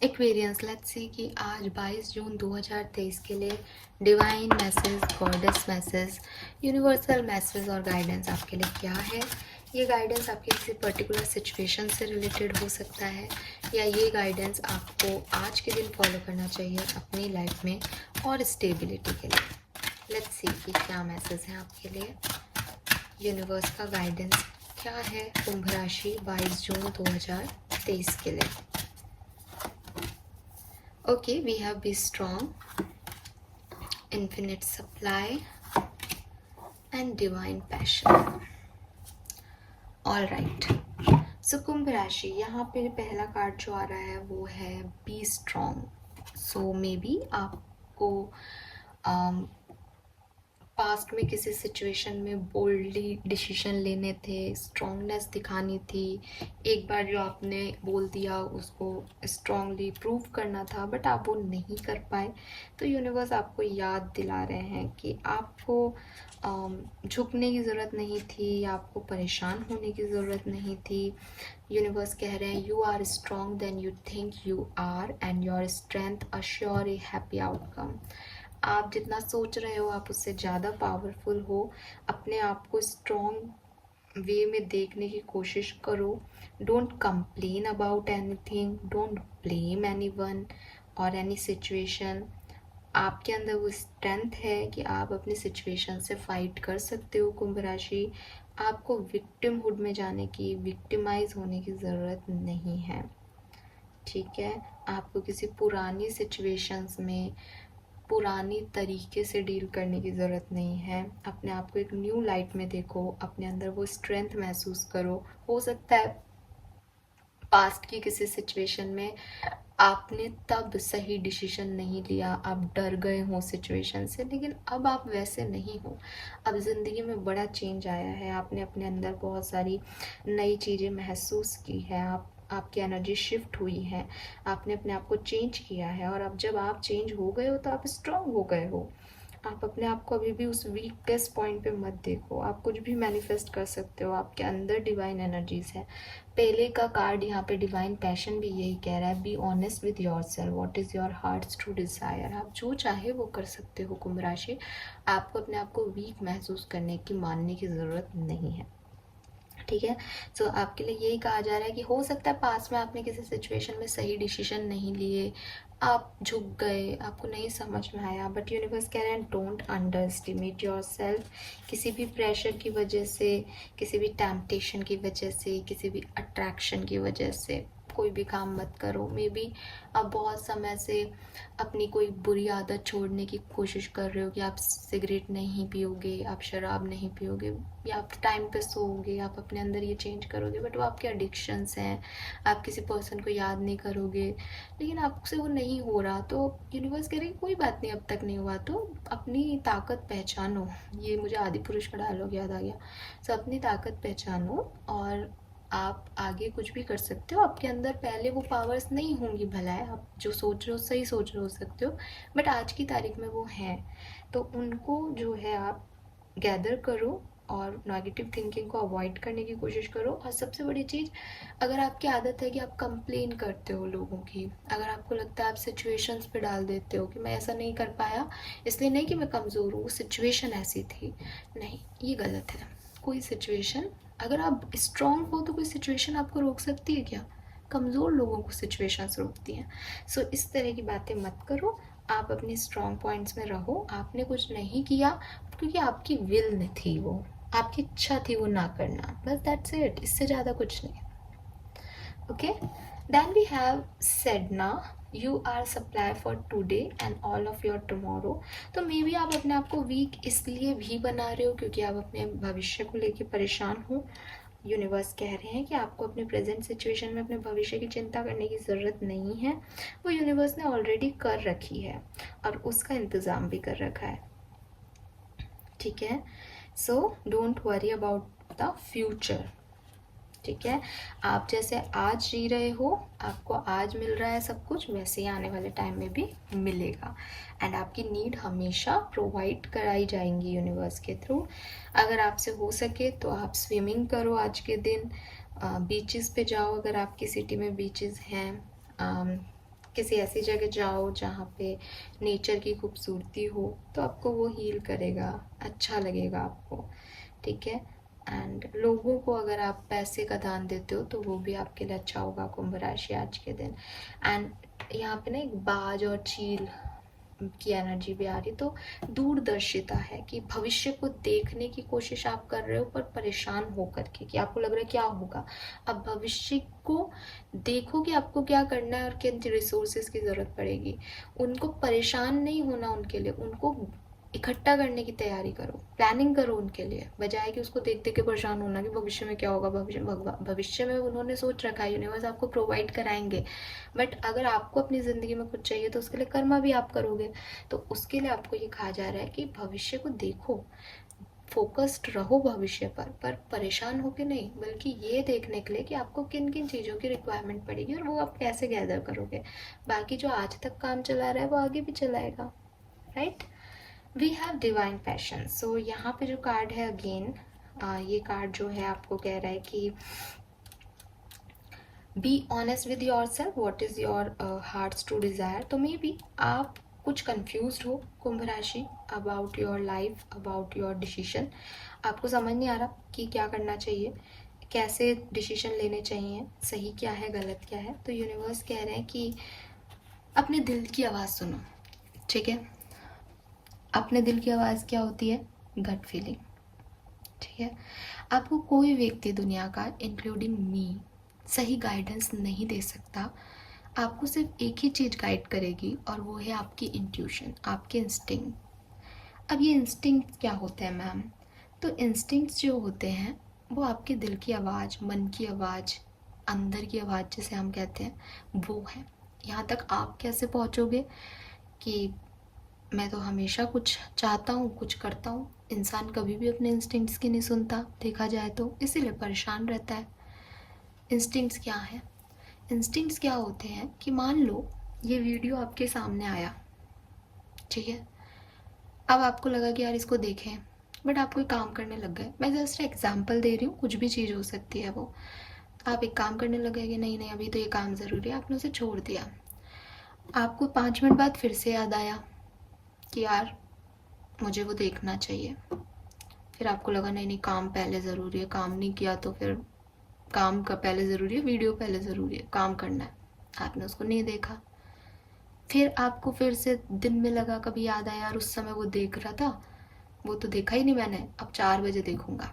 Aquarians, let's see कि आज 22 जून 2023 के लिए divine message, goddess message, universal message और गाइडेंस आपके लिए क्या है। ये गाइडेंस आपके किसी पर्टिकुलर सिचुएशन से रिलेटेड हो सकता है, या ये गाइडेंस आपको आज के दिन फॉलो करना चाहिए अपनी लाइफ में और स्टेबिलिटी के लिए। लेट्स सी कि क्या मैसेज है आपके लिए। यूनिवर्स का गाइडेंस क्या है कुंभ राशि 22 जून 2023 के लिए। Okay, we have be strong, infinite supply and divine passion. All right. So कुंभ राशि, यहाँ पे पहला कार्ड जो आ रहा है वो है be strong. So may be आपको पास्ट में किसी सिचुएशन में बोल्डली डिसीजन लेने थे, स्ट्रॉन्गनेस दिखानी थी, एक बार जो आपने बोल दिया उसको स्ट्रॉन्गली प्रूव करना था, बट आप वो नहीं कर पाए। तो यूनिवर्स आपको याद दिला रहे हैं कि आपको झुकने की ज़रूरत नहीं थी, आपको परेशान होने की ज़रूरत नहीं थी। यूनिवर्स कह रहे हैं you are strong then you think you are and your strength assure a happy outcome. आप जितना सोच रहे हो आप उससे ज़्यादा पावरफुल हो। अपने आप को स्ट्रॉन्ग वे में देखने की कोशिश करो। Don't complain about anything, don't blame anyone और एनी सिचुएशन। आपके अंदर वो स्ट्रेंथ है कि आप अपनी सिचुएशन से फाइट कर सकते हो कुंभ राशि। आपको विक्टिमहुड में जाने की, विक्टिमाइज होने की ज़रूरत नहीं है, ठीक है। आपको किसी पुरानी सिचुएशंस में पुरानी तरीके से डील करने की ज़रूरत नहीं है। अपने आप को एक न्यू लाइट में देखो, अपने अंदर वो स्ट्रेंथ महसूस करो। हो सकता है पास्ट की किसी सिचुएशन में आपने तब सही डिसीजन नहीं लिया, आप डर गए हो सिचुएशन से, लेकिन अब आप वैसे नहीं हो। अब ज़िंदगी में बड़ा चेंज आया है, आपने अपने अंदर बहुत सारी नई चीज़ें महसूस की है, आपकी एनर्जी शिफ्ट हुई है, आपने अपने आप को चेंज किया है। और अब जब आप चेंज हो गए हो तो आप स्ट्रांग हो गए हो। आप अपने आप को अभी भी उस वीकेस्ट पॉइंट पे मत देखो, आप कुछ भी मैनिफेस्ट कर सकते हो, आपके अंदर डिवाइन एनर्जीज है। पहले का कार्ड यहाँ पे डिवाइन पैशन भी यही कह रहा है, B honest with yourself, what is your hearts true desire. आप जो चाहे वो कर सकते हो कुंभ राशि। आपको अपने आप को वीक महसूस करने की, मानने की ज़रूरत नहीं है, ठीक है। सो आपके लिए यही कहा जा रहा है कि हो सकता है पास में आपने किसी सिचुएशन में सही डिसीजन नहीं लिए, आप झुक गए, आपको नहीं समझ में आया, बट यूनिवर्स कह रहे हैं don't under estimate your self. किसी भी प्रेशर की वजह से, किसी भी टेम्पटेशन की वजह से, किसी भी अट्रैक्शन की वजह से कोई भी काम मत करो। मे बी आप बहुत समय से अपनी कोई बुरी आदत छोड़ने की कोशिश कर रहे हो कि आप सिगरेट नहीं पियोगे, आप शराब नहीं पियोगे, या आप टाइम पे सोओगे, आप अपने अंदर ये चेंज करोगे, बट वो आपके एडिक्शंस हैं। आप किसी पर्सन को याद नहीं करोगे, लेकिन आपसे वो नहीं हो रहा, तो यूनिवर्स कह रही कोई बात नहीं, अब तक नहीं हुआ तो अपनी ताकत पहचानो। ये मुझे आदि पुरुष का डायलॉग याद आ गया। सो अपनी ताकत पहचानो और आप आगे कुछ भी कर सकते हो। आपके अंदर पहले वो पावर्स नहीं होंगी, भला है आप जो सोच रहे हो सही सोच रहे हो सकते हो, बट आज की तारीख में वो हैं। तो उनको जो है आप गैदर करो और नेगेटिव थिंकिंग को अवॉइड करने की कोशिश करो। और सबसे बड़ी चीज़, अगर आपकी आदत है कि आप कंप्लेन करते हो लोगों की, अगर आपको लगता है आप सिचुएशंस पे डाल देते हो कि मैं ऐसा नहीं कर पाया इसलिए नहीं कि मैं कमज़ोर हूँ, वो सिचुएशन ऐसी थी, नहीं, ये गलत है। कोई सिचुएशन, अगर आप स्ट्रांग हो तो कोई सिचुएशन आपको रोक सकती है क्या? कमज़ोर लोगों को सिचुएशंस रोकती हैं। सो इस तरह की बातें मत करो, आप अपने स्ट्रॉन्ग पॉइंट्स में रहो। आपने कुछ नहीं किया क्योंकि आपकी विल नहीं थी, वो आपकी इच्छा थी वो ना करना, बस दैट्स इट, इससे ज़्यादा कुछ नहीं। ओके, देन वी हैव सेडना, you are supply for today and all of your tomorrow. तो मे बी आप अपने आप को वीक इसलिए भी बना रहे हो क्योंकि आप अपने भविष्य को लेके परेशान हो। यूनिवर्स कह रहे हैं कि आपको अपने प्रेजेंट सिचुएशन में अपने भविष्य की चिंता करने की ज़रूरत नहीं है, वो यूनिवर्स ने ऑलरेडी कर रखी है और उसका इंतज़ाम भी कर रखा है, ठीक है। So don't worry about the future, ठीक है। आप जैसे आज जी रहे हो, आपको आज मिल रहा है सब कुछ, वैसे ही आने वाले टाइम में भी मिलेगा। एंड आपकी नीड हमेशा प्रोवाइड कराई जाएंगी यूनिवर्स के थ्रू। अगर आपसे हो सके तो आप स्विमिंग करो आज के दिन, बीचेस पे जाओ अगर आपकी सिटी में बीचेस हैं, किसी ऐसी जगह जाओ जहाँ पे नेचर की खूबसूरती हो, तो आपको वो हील करेगा, अच्छा लगेगा आपको, ठीक है। एंड लोगों को अगर आप पैसे का दान देते हो तो वो भी आपके लिए अच्छा होगा, कुंभ राशि आज के दिन। एंड यहाँ पे ना एक बाज और चील की एनर्जी भी आ रही, तो दूरदर्शिता है कि भविष्य को देखने की कोशिश आप कर रहे हो, पर परेशान होकर के, कि आपको लग रहा है क्या होगा। अब भविष्य को देखो कि आपको क्या करना है और किन रिसोर्सेज की ज़रूरत पड़ेगी। उनको परेशान नहीं होना, उनके लिए उनको इकट्ठा करने की तैयारी करो, प्लानिंग करो उनके लिए, बजाय कि उसको देख देख के परेशान होना कि भविष्य में क्या होगा। भविष्य में उन्होंने सोच रखा है, यूनिवर्स आपको प्रोवाइड कराएंगे, बट अगर आपको अपनी ज़िंदगी में कुछ चाहिए तो उसके लिए कर्मा भी आप करोगे। तो उसके लिए आपको ये कहा जा रहा है कि भविष्य को देखो, फोकस्ड रहो भविष्य पर परेशान होके नहीं, बल्कि ये देखने के लिए कि आपको किन किन चीज़ों की रिक्वायरमेंट पड़ेगी और वो आप कैसे गैदर करोगे। बाकी जो आज तक काम चला रहा है वो आगे भी चलाएगा, right. We have divine passion. So यहाँ पे जो कार्ड है अगेन, ये कार्ड जो है आपको कह रहा है कि be honest with yourself, what is your heart's to desire. तो मे बी आप कुछ कंफ्यूज हो कुंभ राशि about your life, about your decision. आपको समझ नहीं आ रहा कि क्या करना चाहिए, कैसे डिसीजन लेने चाहिए, सही क्या है गलत क्या है। तो यूनिवर्स कह रहे हैं कि अपने दिल की आवाज़ सुनो, ठीक है। अपने दिल की आवाज़ क्या होती है? गट फीलिंग, ठीक है। आपको कोई व्यक्ति दुनिया का, इंक्लूडिंग मी, सही गाइडेंस नहीं दे सकता। आपको सिर्फ एक ही चीज़ गाइड करेगी और वो है आपकी इंट्यूशन, आपके इंस्टिंक्ट। अब ये इंस्टिंक्ट क्या होते हैं मैम? तो इंस्टिंक्ट्स जो होते हैं वो आपके दिल की आवाज़, मन की आवाज़, अंदर की आवाज़ जिसे हम कहते हैं, वो है। यहाँ तक आप कैसे पहुँचोगे कि मैं तो हमेशा कुछ चाहता हूँ, कुछ करता हूँ। इंसान कभी भी अपने इंस्टिंक्ट्स की नहीं सुनता, देखा जाए तो, इसीलिए परेशान रहता है। इंस्टिंक्ट्स क्या है? इंस्टिंक्ट्स क्या होते हैं कि मान लो ये वीडियो आपके सामने आया, ठीक है। अब आपको लगा कि यार इसको देखें, बट आप कोई काम करने लग गए। मैं जस्ट एग्जांपल दे रही हूँ, कुछ भी चीज़ हो सकती है वो। आप एक काम करने लग गए कि नहीं नहीं अभी तो ये काम ज़रूरी है, आपने उसे छोड़ दिया। आपको 5 मिनट बाद फिर से याद आया कि यार मुझे वो देखना चाहिए। फिर आपको लगा नहीं नहीं काम पहले ज़रूरी है, काम नहीं किया तो फिर काम का पहले ज़रूरी है, वीडियो पहले ज़रूरी है, काम करना है। आपने उसको नहीं देखा। फिर आपको फिर से दिन में लगा, कभी याद आया यार उस समय वो देख रहा था, वो तो देखा ही नहीं मैंने, अब 4 बजे देखूंगा।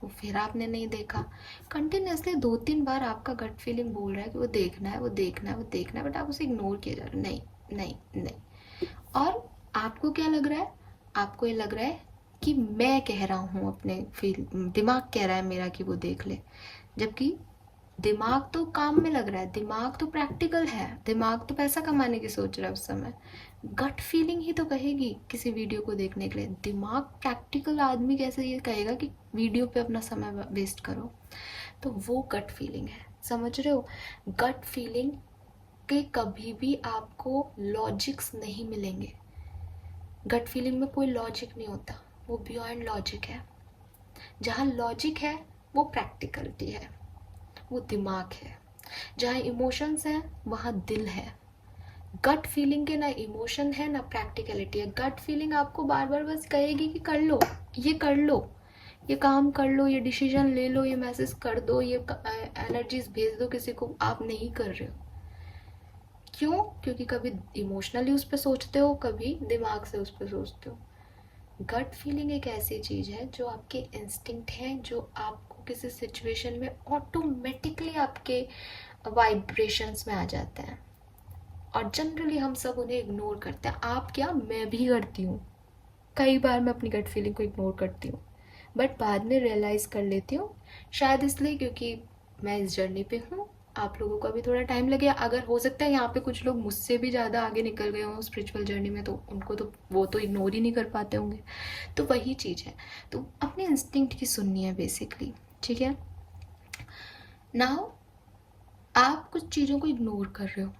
वो फिर आपने नहीं देखा। कंटिन्यूसली 2-3 बार आपका गट फीलिंग बोल रहा है कि वो देखना है, वो देखना है, वो देखना है, बट आप उसे इग्नोर किए जा रहे हो, नहीं नहीं नहीं। और आपको क्या लग रहा है? आपको ये लग रहा है कि मैं कह रहा हूँ, अपने फील, दिमाग कह रहा है मेरा कि वो देख ले, जबकि दिमाग तो काम में लग रहा है, दिमाग तो प्रैक्टिकल है, दिमाग तो पैसा कमाने की सोच रहा है उस समय। गट फीलिंग ही तो कहेगी किसी वीडियो को देखने के लिए। दिमाग प्रैक्टिकल आदमी कैसे ये कहेगा कि वीडियो पे अपना समय वेस्ट करो? तो वो गट फीलिंग है, समझ रहे हो? गट फीलिंग के कभी भी आपको लॉजिक्स नहीं मिलेंगे। गट फीलिंग में कोई लॉजिक नहीं होता, वो बियॉन्ड लॉजिक है। जहाँ लॉजिक है वो प्रैक्टिकलिटी है, वो दिमाग है। जहाँ इमोशंस हैं वहाँ दिल है। गट फीलिंग के ना इमोशन है ना प्रैक्टिकलिटी है। गट फीलिंग आपको बार बार बस कहेगी कि कर लो, ये कर लो, ये काम कर लो, ये डिसीजन ले लो, ये मैसेज कर दो, ये एनर्जीज भेज दो किसी को। आप नहीं कर रहे हो। क्यों? क्योंकि कभी इमोशनली उस पर सोचते हो, कभी दिमाग से उस पर सोचते हो। गट फीलिंग एक ऐसी चीज़ है जो आपके इंस्टिंक्ट है, जो आपको किसी सिचुएशन में ऑटोमेटिकली आपके वाइब्रेशंस में आ जाते हैं, और जनरली हम सब उन्हें इग्नोर करते हैं। आप क्या, मैं भी करती हूँ। कई बार मैं अपनी गट फीलिंग को इग्नोर करती हूँ, बट बाद में रियलाइज़ कर लेती हूँ, शायद इसलिए क्योंकि मैं इस जर्नी पे हूँ। आप लोगों को अभी थोड़ा टाइम लगे, अगर हो सकता है यहाँ पे कुछ लोग मुझसे भी ज़्यादा आगे निकल गए हों स्पिरिचुअल जर्नी में, तो उनको तो वो तो इग्नोर ही नहीं कर पाते होंगे। तो वही चीज़ है, तो अपने इंस्टिंक्ट की सुननी है बेसिकली, ठीक है। नाउ आप कुछ चीज़ों को इग्नोर कर रहे हो,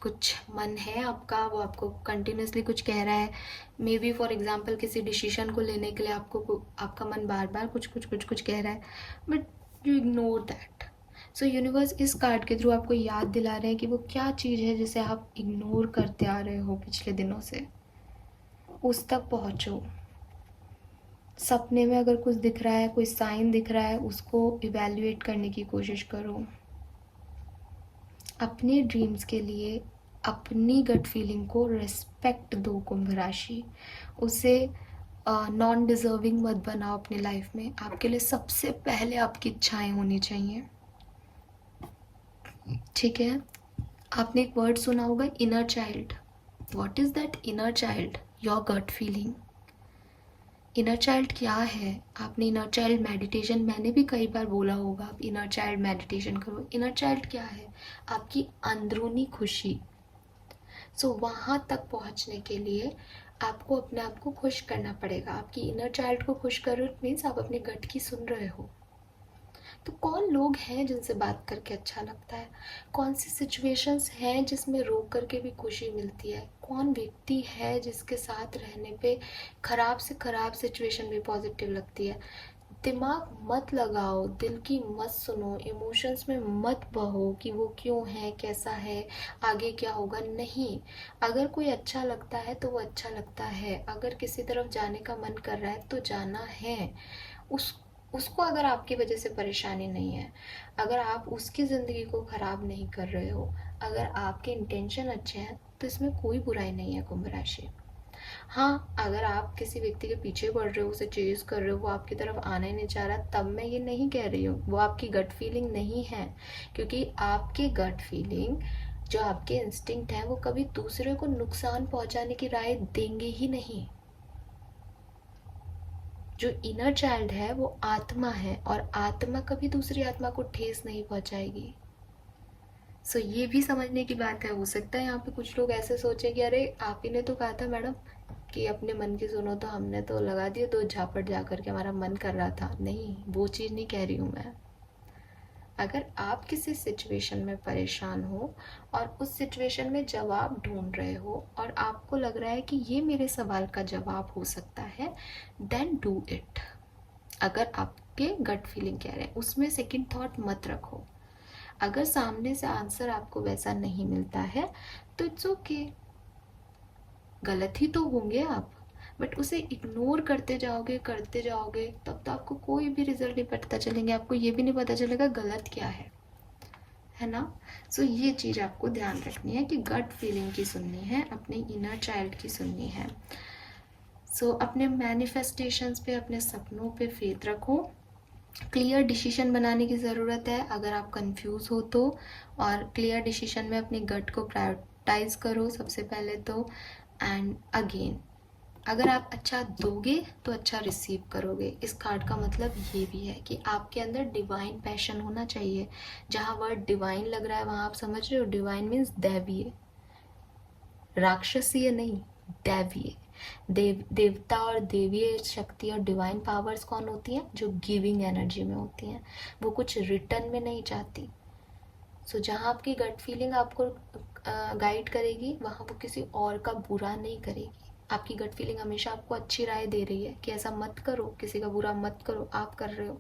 कुछ मन है आपका, वो आपको कंटिन्यूसली कुछ कह रहा है। मे बी फॉर एग्जांपल किसी डिसीजन को लेने के लिए आपको आपका मन बार बार कुछ कुछ कुछ कुछ कह रहा है, but you ignore that. So universe इस कार्ड के थ्रू आपको याद दिला रहे हैं कि वो क्या चीज़ है जिसे आप इग्नोर करते आ रहे हो पिछले दिनों से, उस तक पहुँचो। सपने में अगर कुछ दिख रहा है, कोई साइन दिख रहा है, उसको इवैल्यूएट करने की कोशिश करो। अपने ड्रीम्स के लिए अपनी गट फीलिंग को रिस्पेक्ट दो कुंभ राशि। उसे नॉन डिजर्विंग मत बनाओ अपनी लाइफ में। आपके लिए सबसे पहले आपकी इच्छाएं होनी चाहिए, ठीक है। आपने एक वर्ड सुना होगा, inner child. What is that inner child? Your gut feeling. Inner child क्या है? आपने इनर चाइल्ड मेडिटेशन, मैंने भी कई बार बोला होगा, आप इनर चाइल्ड मेडिटेशन करो। इनर चाइल्ड क्या है? आपकी अंदरूनी खुशी। सो वहाँ तक पहुँचने के लिए आपको अपने आप को खुश करना पड़ेगा। आपकी इनर चाइल्ड को खुश करो, इट मीन्स आप अपने गट की सुन रहे हो। तो कौन लोग हैं जिनसे बात करके अच्छा लगता है? कौन सी सिचुएशंस हैं जिसमें रोक करके भी खुशी मिलती है? कौन व्यक्ति है जिसके साथ रहने पे ख़राब से ख़राब सिचुएशन भी पॉजिटिव लगती है? दिमाग मत लगाओ, दिल की मत सुनो, इमोशंस में मत बहो कि वो क्यों है, कैसा है, आगे क्या होगा। नहीं, अगर कोई अच्छा लगता है तो वो अच्छा लगता है। अगर किसी तरफ जाने का मन कर रहा है तो जाना है। उस उसको अगर आपकी वजह से परेशानी नहीं है, अगर आप उसकी ज़िंदगी को ख़राब नहीं कर रहे हो, अगर आपके इंटेंशन अच्छे हैं, तो इसमें कोई बुराई नहीं है कुंभ राशि। हाँ, अगर आप किसी व्यक्ति के पीछे पड़ रहे हो, उसे चेज़ कर रहे हो, वो आपकी तरफ आना ही नहीं चाह रहा, तब मैं ये नहीं कह रही हूँ वो आपकी गट फीलिंग नहीं है। क्योंकि आपके गट फीलिंग, जो आपके इंस्टिंक्ट हैं, वो कभी दूसरे को नुकसान पहुंचाने की राय देंगे ही नहीं। जो इनर चाइल्ड है वो आत्मा है, और आत्मा कभी दूसरी आत्मा को ठेस नहीं पहुंचाएगी। सो ये भी समझने की बात है। हो सकता है यहाँ पे कुछ लोग ऐसे सोचे कि अरे आप ही ने तो कहा था मैडम कि अपने मन की सुनो, तो हमने तो लगा दिए दो झापट जा करके, हमारा मन कर रहा था। नहीं, वो चीज़ नहीं कह रही हूँ मैं। अगर आप किसी सिचुएशन में परेशान हो और उस सिचुएशन में जवाब ढूंढ रहे हो और आपको लग रहा है कि ये मेरे सवाल का जवाब हो सकता है, देन डू इट। अगर आपके गट फीलिंग कह रहे हैं, उसमें सेकंड थॉट मत रखो। अगर सामने से आंसर आपको वैसा नहीं मिलता है तो इट्स ओके, गलत ही तो होंगे आप, बट उसे इग्नोर करते जाओगे तब तो आपको कोई भी रिजल्ट नहीं पता चलेंगे। आपको ये भी नहीं पता चलेगा गलत क्या है ना। सो ये चीज़ आपको ध्यान रखनी है कि गट फीलिंग की सुननी है, अपने इनर चाइल्ड की सुननी है। सो अपने मैनिफेस्टेशंस पे, अपने सपनों पे फेथ रखो। क्लियर डिसीजन बनाने की ज़रूरत है अगर आप कंफ्यूज हो तो, और क्लियर डिसीजन में अपनी गट को प्रायोरिटाइज करो सबसे पहले तो। एंड अगेन, अगर आप अच्छा दोगे तो अच्छा रिसीव करोगे। इस कार्ड का मतलब ये भी है कि आपके अंदर डिवाइन पैशन होना चाहिए। जहाँ वर्ड डिवाइन लग रहा है वहाँ आप समझ रहे हो, डिवाइन मीन्स दैवीय, राक्षसीय नहीं, दैवीय। देवता और देवीय शक्ति और डिवाइन पावर्स कौन होती हैं? जो गिविंग एनर्जी में होती हैं, वो कुछ रिटर्न में नहीं चाहती। सो जहाँ आपकी गट फीलिंग आपको गाइड करेगी, वहाँ वो किसी और का बुरा नहीं करेगी। आपकी गट फीलिंग हमेशा आपको अच्छी राय दे रही है कि ऐसा मत करो, किसी का बुरा मत करो। आप कर रहे हो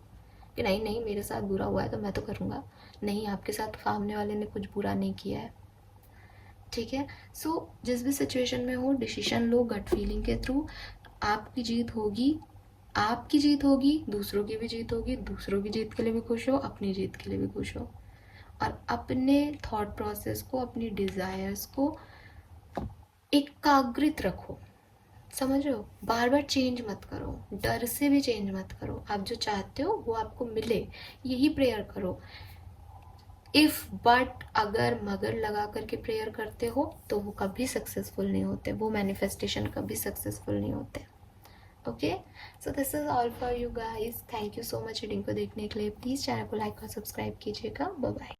कि नहीं नहीं मेरे साथ बुरा हुआ है तो मैं तो करूँगा। नहीं, आपके साथ सामने वाले ने कुछ बुरा नहीं किया है, ठीक है। सो जिस भी सिचुएशन में हो, डिसीजन लो गट फीलिंग के थ्रू। आपकी जीत होगी, आपकी जीत होगी, दूसरों की भी जीत होगी। दूसरों की जीत के लिए भी खुश हो, अपनी जीत के लिए भी खुश हो, और अपने थॉट प्रोसेस को, अपनी डिज़ायर्स को एकाग्रित रखो। समझ रहे हो? बार बार चेंज मत करो, डर से भी चेंज मत करो। आप जो चाहते हो वो आपको मिले, यही प्रेयर करो। इफ बट अगर मगर लगा करके प्रेयर करते हो तो वो कभी सक्सेसफुल नहीं होते, वो मैनिफेस्टेशन कभी सक्सेसफुल नहीं होते। Okay, so this is all for you guys. Thank you so much reading को देखने के लिए। प्लीज़ चैनल को लाइक और सब्सक्राइब कीजिएगा। Bye bye.